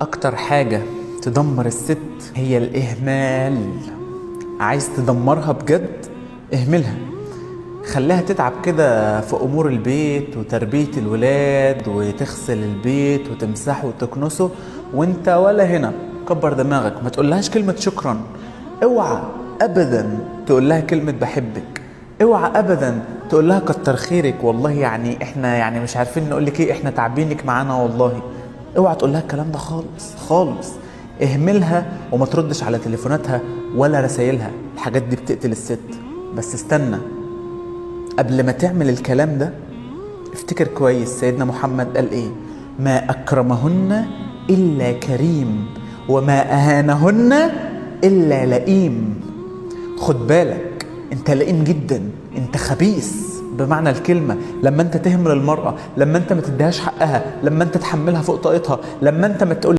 اكتر حاجة تدمر الست هي الاهمال. عايز تدمرها بجد؟ اهملها، خليها تتعب كده في امور البيت وتربية الولاد وتغسل البيت وتمسحه وتكنسه، وانت ولا هنا. كبر دماغك، ما تقولهاش كلمة شكرا. اوعى ابدا تقولها كلمة بحبك. اوعى ابدا تقولها كتر خيرك، والله يعني احنا مش عارفين نقولك ايه، احنا تعبينك معانا والله. اوعى تقولها الكلام ده خالص خالص. اهملها وما تردش على تليفوناتها ولا رسايلها، الحاجات دي بتقتل الست. بس استنى، قبل ما تعمل الكلام ده افتكر كويس سيدنا محمد قال ايه: ما اكرمهن الا كريم وما اهانهن الا لئيم. خد بالك، انت لئيم جدا، انت خبيث بمعنى الكلمة. لما انت تهمل المرأة، لما انت ما تديهاش حقها، لما انت تحملها فوق طاقتها، لما انت ما تقول